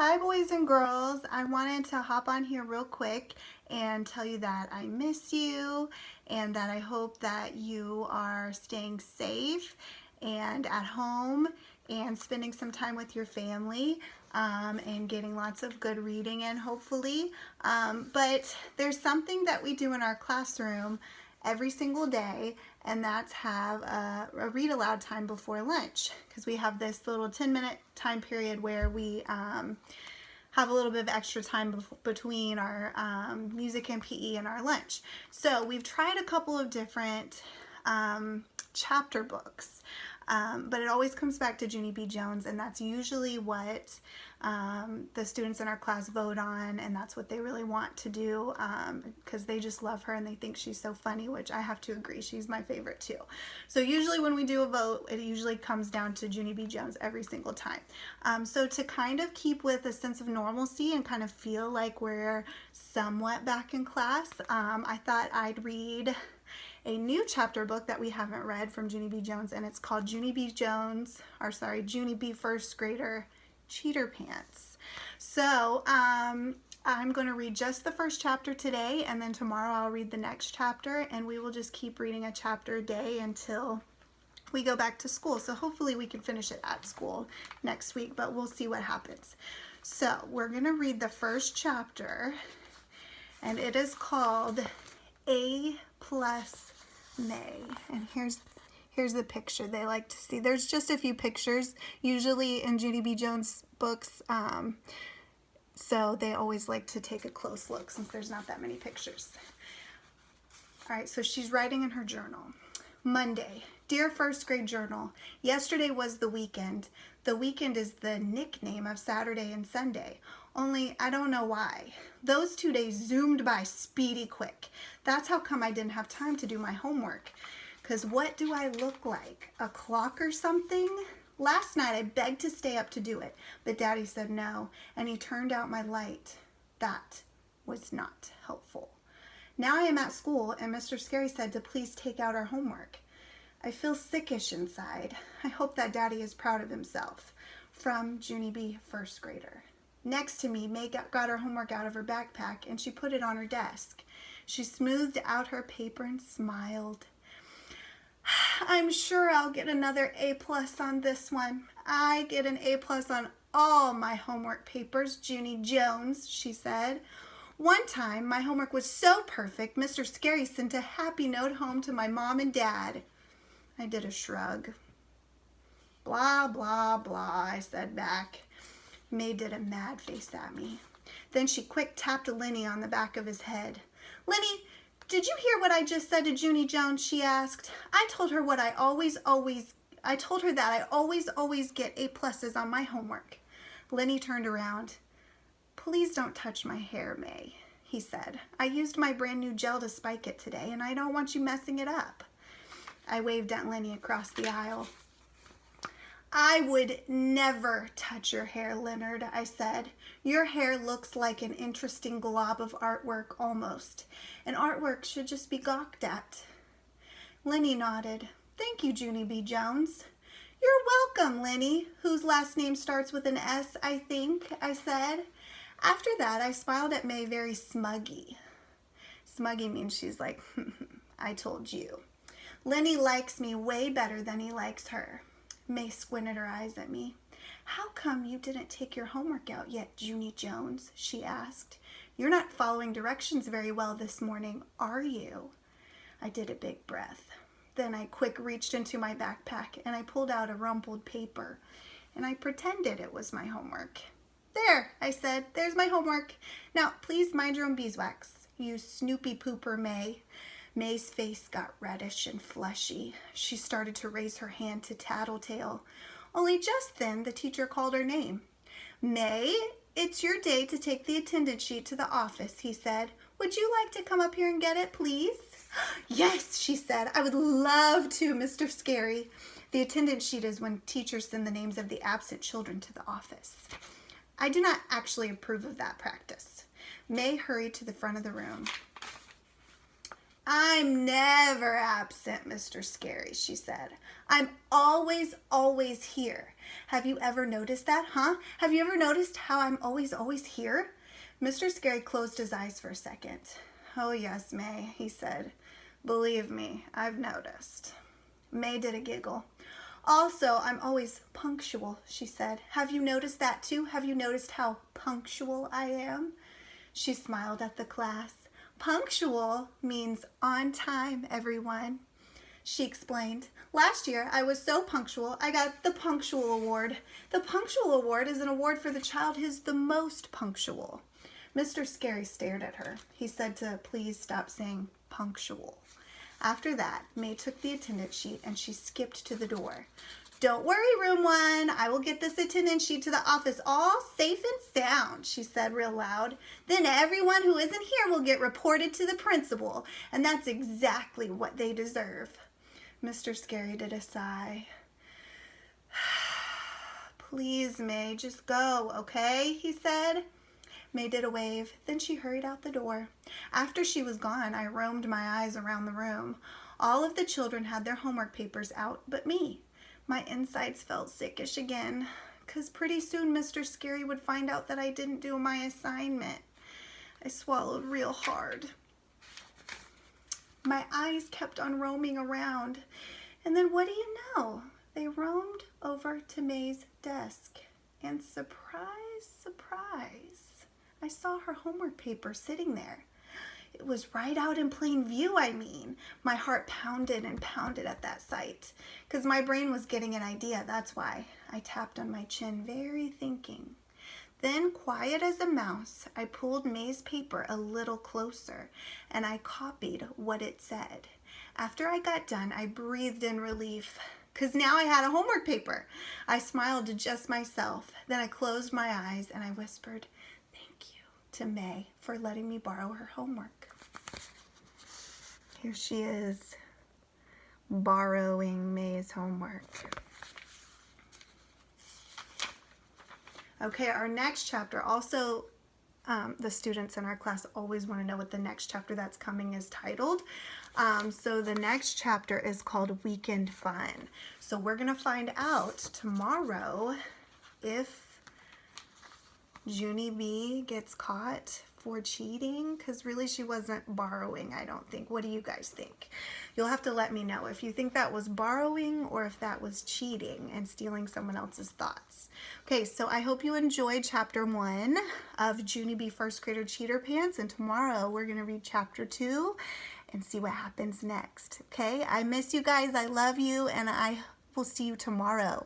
Hi boys and girls, I wanted to hop on here real quick and tell you that I miss you and that I hope that you are staying safe and at home and spending some time with your family and getting lots of good reading in hopefully. But there's something that we do in our classroom every single day, and that's have a read aloud time before lunch, because we have this little 10-minute time period where we have a little bit of extra time between our music and PE and our lunch. So we've tried a couple of different chapter books, but it always comes back to Junie B. Jones, and that's usually what the students in our class vote on, and that's what they really want to do because they just love her and they think she's so funny, which I have to agree, she's my favorite too. So usually when we do a vote, it usually comes down to Junie B. Jones every single time. So to kind of keep with a sense of normalcy and kind of feel like we're somewhat back in class, I thought I'd read a new chapter book that we haven't read from Junie B. Jones, and it's called Junie B. First Grader Cheater Pants. So I'm going to read just the first chapter today, and then tomorrow I'll read the next chapter, and we will just keep reading a chapter a day until we go back to school. So hopefully we can finish it at school next week, but we'll see what happens. So we're going to read the first chapter, and it is called A plus May, and here's the picture they like to see. There's just a few pictures usually in Junie B. Jones books, so they always like to take a close look since there's not that many pictures. All right, so she's writing in her journal. Monday. Dear first grade journal, yesterday was the weekend. The weekend is the nickname of Saturday and Sunday, only I don't know why. Those 2 days zoomed by speedy quick. That's how come I didn't have time to do my homework. Because what do I look like? A clock or something? Last night I begged to stay up to do it, but Daddy said no, and he turned out my light. That was not helpful. Now I am at school, and Mr. Scary said to please take out our homework. I feel sickish inside. I hope that Daddy is proud of himself. From Junie B. First Grader. Next to me, May got her homework out of her backpack, and she put it on her desk. She smoothed out her paper and smiled. I'm sure I'll get another A+ on this one. I get an A+ on all my homework papers, Junie Jones, she said. One time, my homework was so perfect, Mr. Scary sent a happy note home to my mom and dad. I did a shrug. Blah, blah, blah, I said back. May did a mad face at me. Then she quick tapped Lenny on the back of his head. Lenny, did you hear what I just said to Junie Jones? She asked. I told her that I always get A+ on my homework. Lenny turned around. Please don't touch my hair, May, he said. I used my brand new gel to spike it today, and I don't want you messing it up. I waved at Lenny across the aisle. I would never touch your hair, Leonard, I said. Your hair looks like an interesting glob of artwork almost, and artwork should just be gawked at. Lenny nodded. Thank you, Junie B. Jones. You're welcome, Lenny, whose last name starts with an S, I think, I said. After that, I smiled at May very smuggy. Smuggy means she's like, I told you. Lenny likes me way better than he likes her. May squinted her eyes at me. How come you didn't take your homework out yet, Junie Jones? She asked. You're not following directions very well this morning, are you? I did a big breath. Then I quick reached into my backpack and I pulled out a rumpled paper and I pretended it was my homework. There, I said, there's my homework. Now, please mind your own beeswax, you snoopy pooper, May. May's face got reddish and fleshy. She started to raise her hand to Tattletale. Only just then the teacher called her name. May, it's your day to take the attendance sheet to the office, he said. Would you like to come up here and get it, please? Yes, she said. I would love to, Mr. Scary. The attendance sheet is when teachers send the names of the absent children to the office. I do not actually approve of that practice. May hurried to the front of the room. I'm never absent, Mr. Scary, she said. I'm always here. Have you ever noticed that, huh? Have you ever noticed how I'm always here? Mr. Scary closed his eyes for a second. Oh yes, May, he said. Believe me, I've noticed. May did a giggle. Also, I'm always punctual, she said. Have you noticed that too? Have you noticed how punctual I am? She smiled at the class. Punctual means on time, everyone. She explained. Last year, I was so punctual, I got the Punctual Award. The Punctual Award is an award for the child who's the most punctual. Mr. Scary stared at her. He said to please stop saying punctual. After that, May took the attendance sheet and she skipped to the door. Don't worry, room 1. I will get this attendance sheet to the office all safe and sound, she said real loud. Then everyone who isn't here will get reported to the principal, and that's exactly what they deserve. Mr. Scary did a sigh. Please, May, just go, okay? He said. May did a wave, then she hurried out the door. After she was gone, I roamed my eyes around the room. All of the children had their homework papers out, but me. My insides felt sickish again, 'cause pretty soon Mr. Scary would find out that I didn't do my assignment. I swallowed real hard. My eyes kept on roaming around, and then what do you know? They roamed over to May's desk, and surprise, surprise, I saw her homework paper sitting there. It was right out in plain view, I mean. My heart pounded and pounded at that sight, because my brain was getting an idea, that's why. I tapped on my chin, very thinking. Then, quiet as a mouse, I pulled May's paper a little closer, and I copied what it said. After I got done, I breathed in relief, because now I had a homework paper. I smiled to just myself. Then I closed my eyes, and I whispered, thank you to May for letting me borrow her homework. Here she is, borrowing May's homework. Okay, our next chapter, also the students in our class always want to know what the next chapter that's coming is titled. So the next chapter is called Weekend Fun. So we're going to find out tomorrow if Junie B gets caught for cheating, because really she wasn't borrowing, I don't think. What do you guys think? You'll have to let me know if you think that was borrowing or if that was cheating and stealing someone else's thoughts. Okay, so I hope you enjoyed chapter 1 of Junie B First Grader Cheater Pants, and tomorrow we're going to read chapter 2 and see what happens next. Okay, I miss you guys, I love you, and I will see you tomorrow.